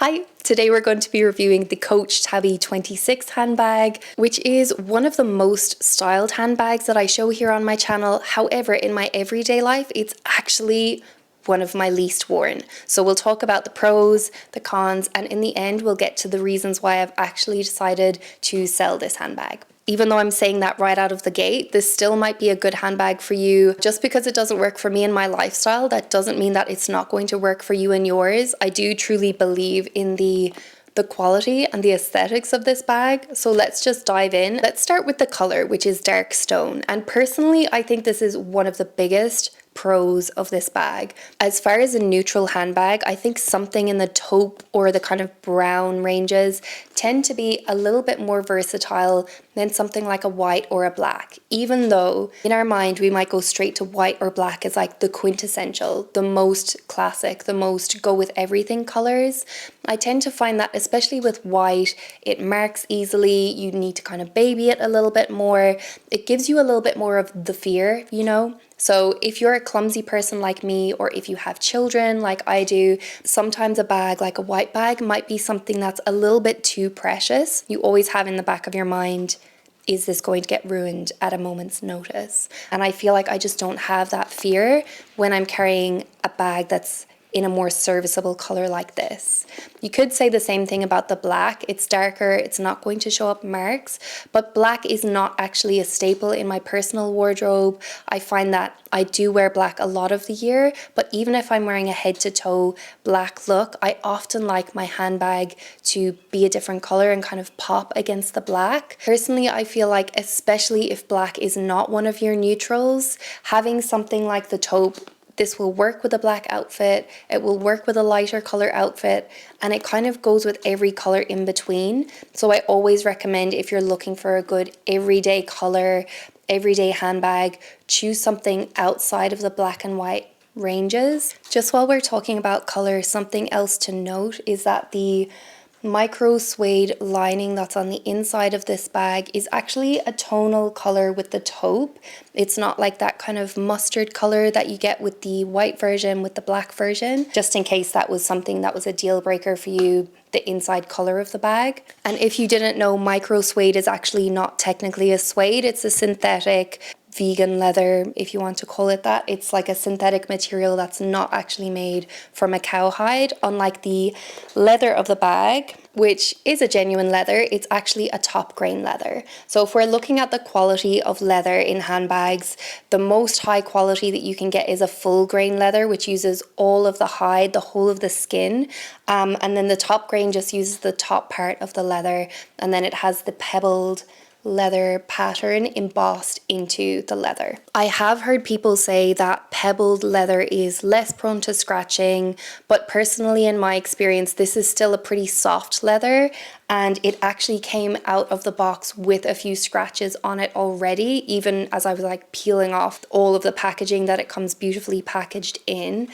Hi, today we're going to be reviewing the Coach Tabby 26 handbag, which is one of the most styled handbags that I show here on my channel. However, in my everyday life, it's actually one of my least worn. So we'll talk about the pros, the cons, and in the end, we'll get to the reasons why I've actually decided to sell this handbag. Even though I'm saying that right out of the gate, this still might be a good handbag for you. Just because it doesn't work for me in my lifestyle, that doesn't mean that it's not going to work for you and yours. I do truly believe in the quality and the aesthetics of this bag. So let's just dive in. Let's start with the color, which is dark stone. And personally, I think this is one of the biggest pros of this bag. As far as a neutral handbag, I think something in the taupe or the kind of brown ranges tend to be a little bit more versatile than something like a white or a black. Even though in our mind we might go straight to white or black as like the quintessential, the most classic, the most go with everything colors. I tend to find that especially with white, it marks easily. You need to kind of baby it a little bit more. It gives you a little bit more of the fear, you know? So if you're a clumsy person like me, or if you have children like I do, sometimes a bag like a white bag might be something that's a little bit too precious. You always have in the back of your mind, is this going to get ruined at a moment's notice? And I feel like I just don't have that fear when I'm carrying a bag that's in a more serviceable color like this. You could say the same thing about the black. It's darker, it's not going to show up marks, but black is not actually a staple in my personal wardrobe. I find that I do wear black a lot of the year, but even if I'm wearing a head to toe black look, I often like my handbag to be a different color and kind of pop against the black. Personally, I feel like especially if black is not one of your neutrals, having something like the taupe, this will work with a black outfit, it will work with a lighter color outfit, and it kind of goes with every color in between. So I always recommend, if you're looking for a good everyday color, everyday handbag, choose something outside of the black and white ranges. Just while we're talking about color, something else to note is that the micro suede lining that's on the inside of this bag is actually a tonal color with the taupe. It's not like that kind of mustard color that you get with the white version with the black version, just in case that was something that was a deal breaker for you, the inside color of the bag. And if you didn't know, micro suede is actually not technically a suede, it's a synthetic vegan leather, if you want to call it that. It's like a synthetic material that's not actually made from a cowhide. Unlike the leather of the bag, which is a genuine leather, it's actually a top grain leather. So if we're looking at the quality of leather in handbags, the most high quality that you can get is a full grain leather, which uses all of the hide, the whole of the skin. And then the top grain just uses the top part of the leather, and then it has the pebbled leather pattern embossed into the leather. I have heard people say that pebbled leather is less prone to scratching, but personally in my experience, this is still a pretty soft leather, and it actually came out of the box with a few scratches on it already, even as I was like peeling off all of the packaging that it comes beautifully packaged in.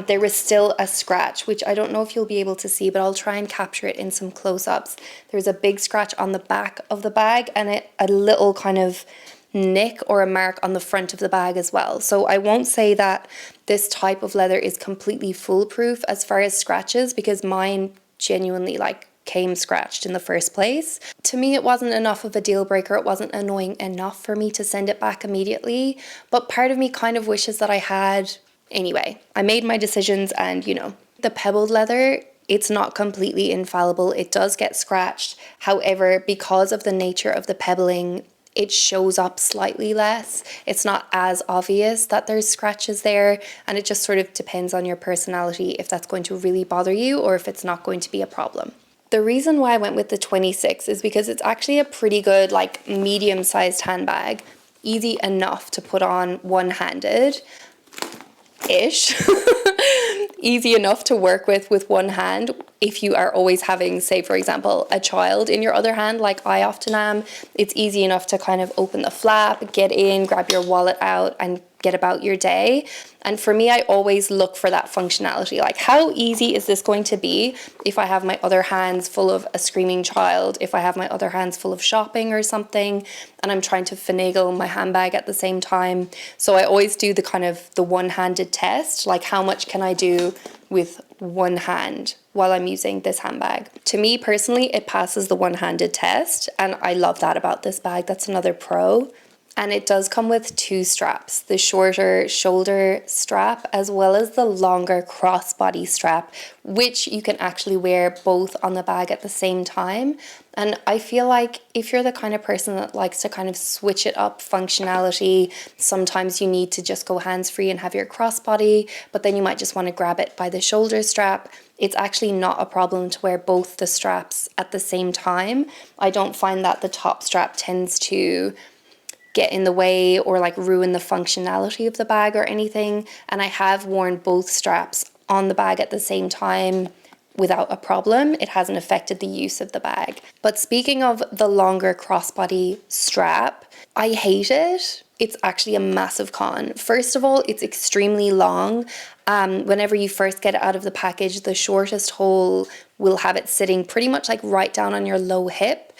There was still a scratch, which I don't know if you'll be able to see, but I'll try and capture it in some close-ups. There's a big scratch on the back of the bag and a little kind of nick or a mark on the front of the bag as well. So I won't say that this type of leather is completely foolproof as far as scratches, because mine genuinely came scratched in the first place. To me, it wasn't enough of a deal breaker. It wasn't annoying enough for me to send it back immediately, but part of me kind of wishes that I had. Anyway, I made my decisions, and you know, the pebbled leather, it's not completely infallible. It does get scratched. However, because of the nature of the pebbling, it shows up slightly less. It's not as obvious that there's scratches there, and it just sort of depends on your personality if that's going to really bother you or if it's not going to be a problem. The reason why I went with the 26 is because it's actually a pretty good, like, medium-sized handbag. Easy enough to put on one-handed. Ish. Easy enough to work with one hand if you are always having, say for example, a child in your other hand like I often am. It's easy enough to kind of open the flap, get in, grab your wallet out and get about your day. And for me, I always look for that functionality. Like, how easy is this going to be if I have my other hands full of a screaming child, if I have my other hands full of shopping or something, and I'm trying to finagle my handbag at the same time. So I always do the kind of the one-handed test, like how much can I do with one hand while I'm using this handbag. To me personally, it passes the one-handed test, and I love that about this bag. That's another pro. And it does come with 2 straps, the shorter shoulder strap as well as the longer crossbody strap, which you can actually wear both on the bag at the same time. And I feel like if you're the kind of person that likes to kind of switch it up functionality, sometimes you need to just go hands-free and have your crossbody, but then you might just want to grab it by the shoulder strap. It's actually not a problem to wear both the straps at the same time. I don't find that the top strap tends to get in the way or like ruin the functionality of the bag or anything. And I have worn both straps on the bag at the same time without a problem. It hasn't affected the use of the bag. But speaking of the longer crossbody strap, I hate it. It's actually a massive con. First of all, it's extremely long. Whenever you first get it out of the package, the shortest hole will have it sitting pretty much like right down on your low hip.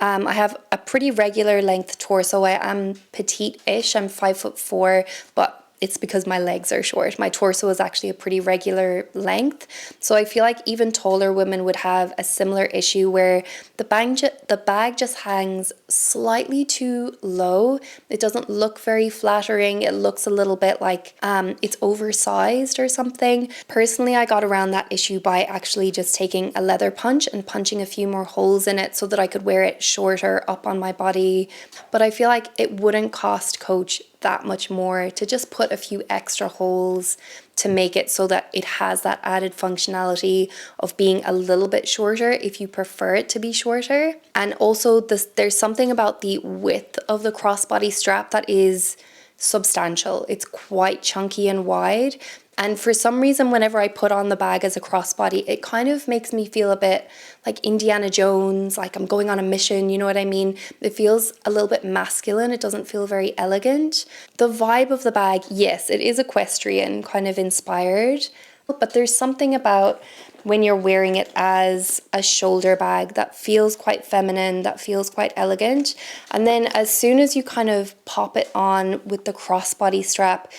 I have a pretty regular length torso. I am petite-ish. I'm 5'4", but it's because my legs are short. My torso is actually a pretty regular length. So I feel like even taller women would have a similar issue where the bag just hangs slightly too low. It doesn't look very flattering. It looks a little bit like it's oversized or something. Personally, I got around that issue by actually just taking a leather punch and punching a few more holes in it so that I could wear it shorter up on my body. But I feel like it wouldn't cost Coach that much more to just put a few extra holes to make it so that it has that added functionality of being a little bit shorter if you prefer it to be shorter. And also there's something about the width of the crossbody strap that is substantial. It's quite chunky and wide. And for some reason, whenever I put on the bag as a crossbody, it kind of makes me feel a bit like Indiana Jones, like I'm going on a mission, you know what I mean? It feels a little bit masculine. It doesn't feel very elegant. The vibe of the bag, yes, it is equestrian, kind of inspired, but there's something about when you're wearing it as a shoulder bag that feels quite feminine, that feels quite elegant. And then as soon as you kind of pop it on with the crossbody strap,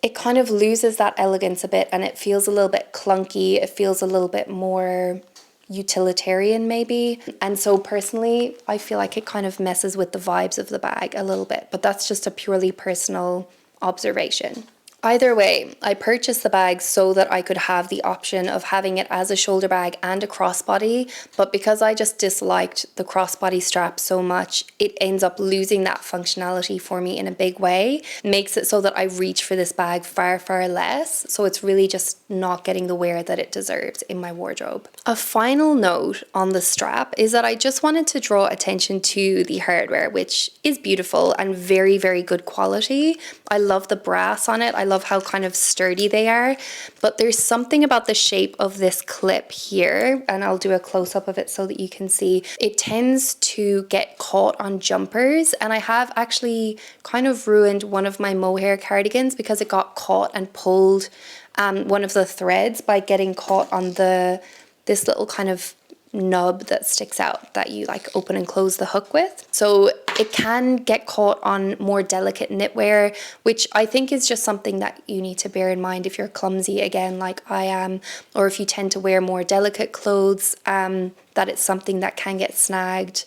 it kind of loses that elegance a bit and it feels a little bit clunky. It feels a little bit more utilitarian maybe. And so personally, I feel like it kind of messes with the vibes of the bag a little bit, but that's just a purely personal observation. Either way, I purchased the bag so that I could have the option of having it as a shoulder bag and a crossbody, but because I just disliked the crossbody strap so much, it ends up losing that functionality for me in a big way. It makes it so that I reach for this bag far, far less, so it's really just not getting the wear that it deserves in my wardrobe. A final note on the strap is that I just wanted to draw attention to the hardware, which is beautiful and very, very good quality. I love the brass on it. I love how kind of sturdy they are, but there's something about the shape of this clip here, and I'll do a close-up of it so that you can see. It tends to get caught on jumpers, and I have actually kind of ruined one of my mohair cardigans because it got caught and pulled one of the threads by getting caught on this little kind of nub that sticks out that you like open and close the hook with. So it can get caught on more delicate knitwear, which I think is just something that you need to bear in mind if you're clumsy again like I am, or if you tend to wear more delicate clothes, that it's something that can get snagged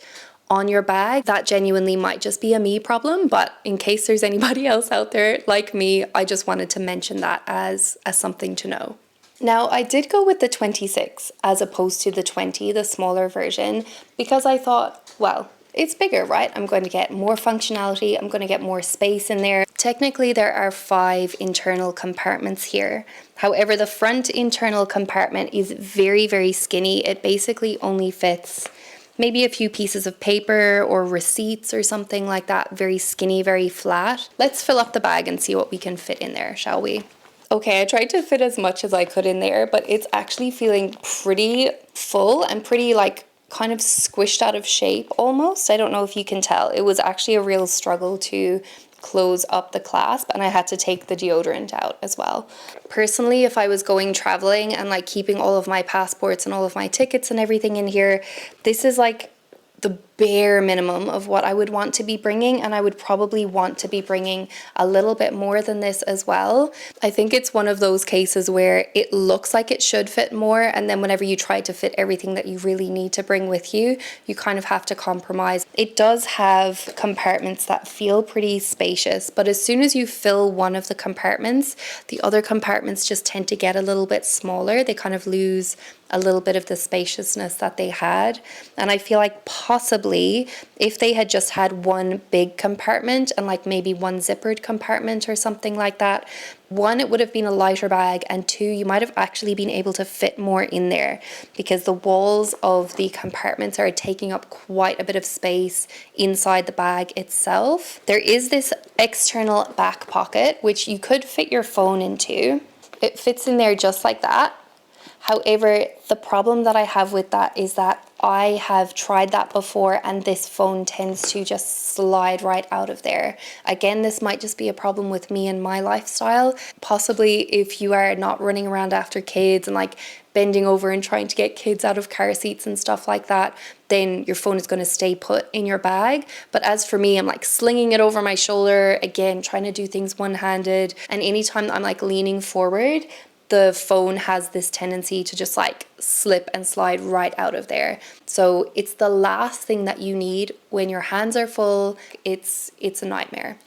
on your bag. That genuinely might just be a me problem, but in case there's anybody else out there like me, I just wanted to mention that as something to know. Now, I did go with the 26 as opposed to the 20, the smaller version, because I thought, well, it's bigger, right? I'm going to get more functionality. I'm going to get more space in there. Technically, there are 5 internal compartments here. However, the front internal compartment is very, very skinny. It basically only fits maybe a few pieces of paper or receipts or something like that. Very skinny, very flat. Let's fill up the bag and see what we can fit in there, shall we? Okay, I tried to fit as much as I could in there, but it's actually feeling pretty full and pretty like kind of squished out of shape almost. I don't know if you can tell. It was actually a real struggle to close up the clasp, and I had to take the deodorant out as well. Personally, if I was going traveling and like keeping all of my passports and all of my tickets and everything in here, this is like the bare minimum of what I would want to be bringing, and I would probably want to be bringing a little bit more than this as well. I think it's one of those cases where it looks like it should fit more, and then whenever you try to fit everything that you really need to bring with you, you kind of have to compromise. It does have compartments that feel pretty spacious, but as soon as you fill one of the compartments, the other compartments just tend to get a little bit smaller. They kind of lose a little bit of the spaciousness that they had. And I feel like possibly if they had just had one big compartment and like maybe one zippered compartment or something like that, one, it would have been a lighter bag, and two, you might have actually been able to fit more in there because the walls of the compartments are taking up quite a bit of space inside the bag itself. There is this external back pocket which you could fit your phone into. It fits in there just like that. However, the problem that I have with that is that I have tried that before and this phone tends to just slide right out of there. Again, this might just be a problem with me and my lifestyle. Possibly if you are not running around after kids and like bending over and trying to get kids out of car seats and stuff like that, then your phone is going to stay put in your bag. But as for me, I'm like slinging it over my shoulder, again, trying to do things one-handed. And anytime I'm like leaning forward, the phone has this tendency to just like slip and slide right out of there. So it's the last thing that you need when your hands are full. It's a nightmare.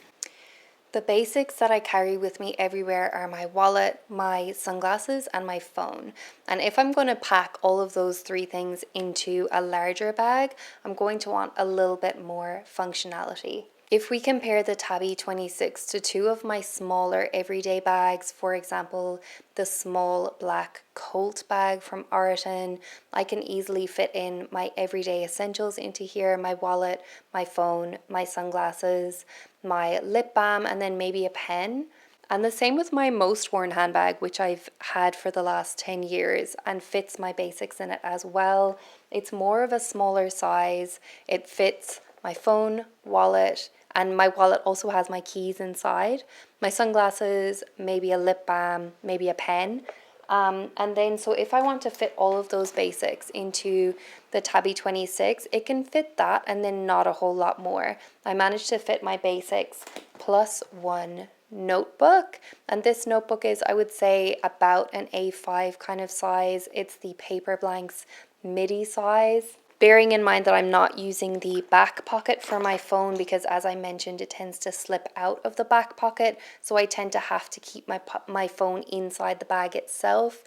The basics that I carry with me everywhere are my wallet, my sunglasses, and my phone. And if I'm going to pack all of those three things into a larger bag, I'm going to want a little bit more functionality. If we compare the Tabby 26 to two of my smaller everyday bags, for example, the small black Colt bag from Oraton, I can easily fit in my everyday essentials into here, my wallet, my phone, my sunglasses, my lip balm, and then maybe a pen. And the same with my most worn handbag, which I've had for the last 10 years and fits my basics in it as well. It's more of a smaller size. It fits my phone, wallet, and my wallet also has my keys inside, my sunglasses, maybe a lip balm, maybe a pen. And then, so if I want to fit all of those basics into the Tabby 26, it can fit that and then not a whole lot more. I managed to fit my basics plus one notebook, and this notebook is, I would say, about an A5 kind of size. It's the Paper Blanks midi size. Bearing in mind that I'm not using the back pocket for my phone because, as I mentioned, it tends to slip out of the back pocket, so I tend to have to keep my phone inside the bag itself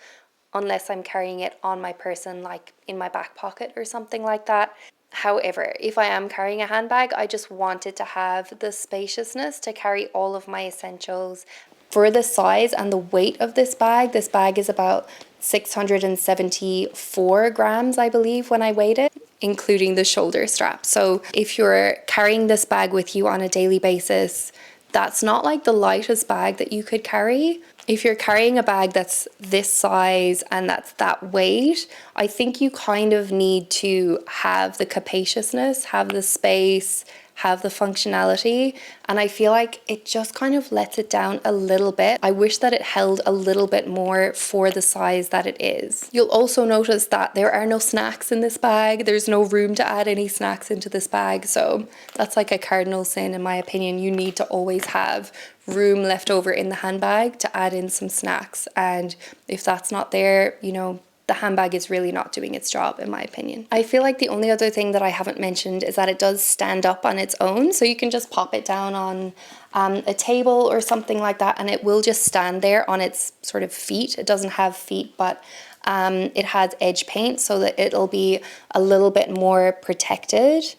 unless I'm carrying it on my person, like in my back pocket or something like that. However, if I am carrying a handbag, I just wanted to have the spaciousness to carry all of my essentials. For the size and the weight of this bag is about 674 grams, I believe, when I weighed it, including the shoulder strap. So if you're carrying this bag with you on a daily basis, that's not like the lightest bag that you could carry. If you're carrying a bag that's this size and that's that weight, I think you kind of need to have the capaciousness, have the space, have the functionality, and I feel like it just kind of lets it down a little bit. I wish that it held a little bit more for the size that it is. You'll also notice that there are no snacks in this bag. There's no room to add any snacks into this bag, so that's like a cardinal sin in my opinion. You need to always have room left over in the handbag to add in some snacks, and if that's not there, you know, the handbag is really not doing its job, in my opinion. I feel like the only other thing that I haven't mentioned is that it does stand up on its own. So you can just pop it down on a table or something like that, and it will just stand there on its sort of feet. It doesn't have feet, but it has edge paint so that it'll be a little bit more protected.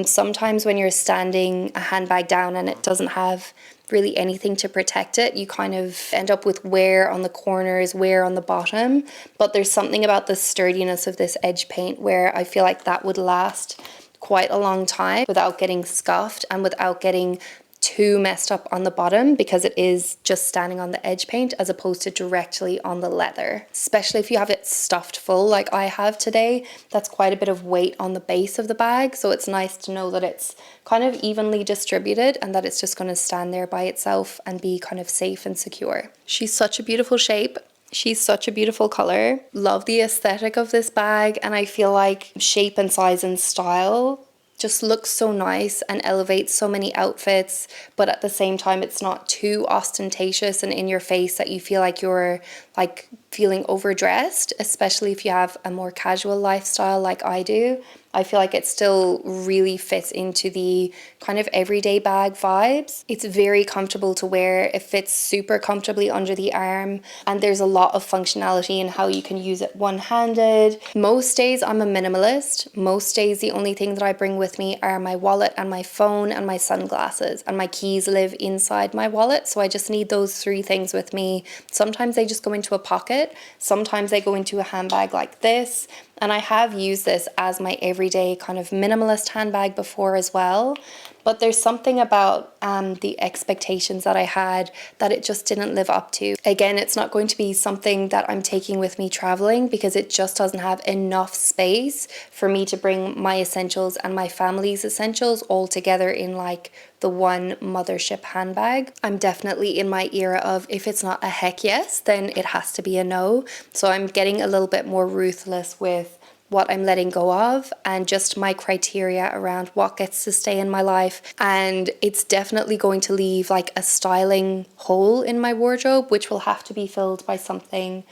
Sometimes when you're standing a handbag down and it doesn't have really anything to protect it, you kind of end up with wear on the corners, wear on the bottom. But there's something about the sturdiness of this edge paint where I feel like that would last quite a long time without getting scuffed and without getting too messed up on the bottom, because it is just standing on the edge paint as opposed to directly on the leather. Especially if you have it stuffed full like I have today, that's quite a bit of weight on the base of the bag, so it's nice to know that it's kind of evenly distributed and that it's just going to stand there by itself and be kind of safe and secure. She's such a beautiful shape. She's such a beautiful color. Love the aesthetic of this bag, and I feel like shape and size and style just looks so nice and elevates so many outfits, but at the same time it's not too ostentatious and in your face that you feel like you're like feeling overdressed, especially if you have a more casual lifestyle like I do. I feel like it still really fits into the kind of everyday bag vibes. It's very comfortable to wear. It fits super comfortably under the arm, and there's a lot of functionality in how you can use it one-handed. Most days I'm a minimalist. Most days the only thing that I bring with me are my wallet and my phone and my sunglasses, and my keys live inside my wallet, so I just need those three things with me. Sometimes they just go into a pocket, sometimes they go into a handbag like this. And I have used this as my everyday kind of minimalist handbag before as well. But there's something about the expectations that I had that it just didn't live up to. Again, it's not going to be something that I'm taking with me traveling because it just doesn't have enough space for me to bring my essentials and my family's essentials all together in like the one mothership handbag. I'm definitely in my era of if it's not a heck yes, then it has to be a no. So I'm getting a little bit more ruthless with what I'm letting go of and just my criteria around what gets to stay in my life. And it's definitely going to leave like a styling hole in my wardrobe, which will have to be filled by something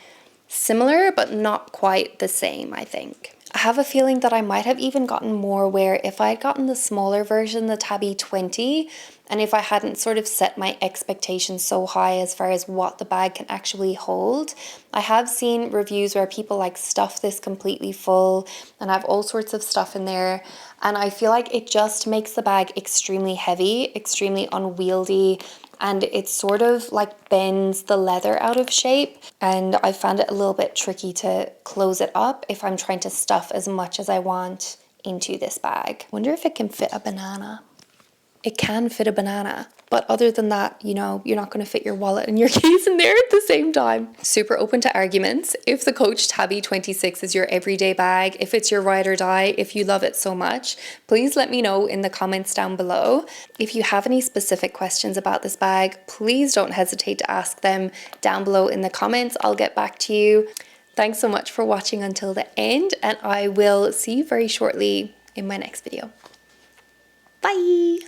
similar but not quite the same, I think. I have a feeling that I might have even gotten more where if I had gotten the smaller version, the Tabby 20, and if I hadn't sort of set my expectations so high as far as what the bag can actually hold. I have seen reviews where people like stuff this completely full and have all sorts of stuff in there. And I feel like it just makes the bag extremely heavy, extremely unwieldy, and it sort of like bends the leather out of shape. And I found it a little bit tricky to close it up if I'm trying to stuff as much as I want into this bag. Wonder if it can fit a banana. It can fit a banana, but other than that, you know, you're not going to fit your wallet and your keys in there at the same time. Super open to arguments. If the Coach Tabby 26 is your everyday bag, if it's your ride or die, if you love it so much, please let me know in the comments down below. If you have any specific questions about this bag, please don't hesitate to ask them down below in the comments. I'll get back to you. Thanks so much for watching until the end, and I will see you very shortly in my next video. Bye!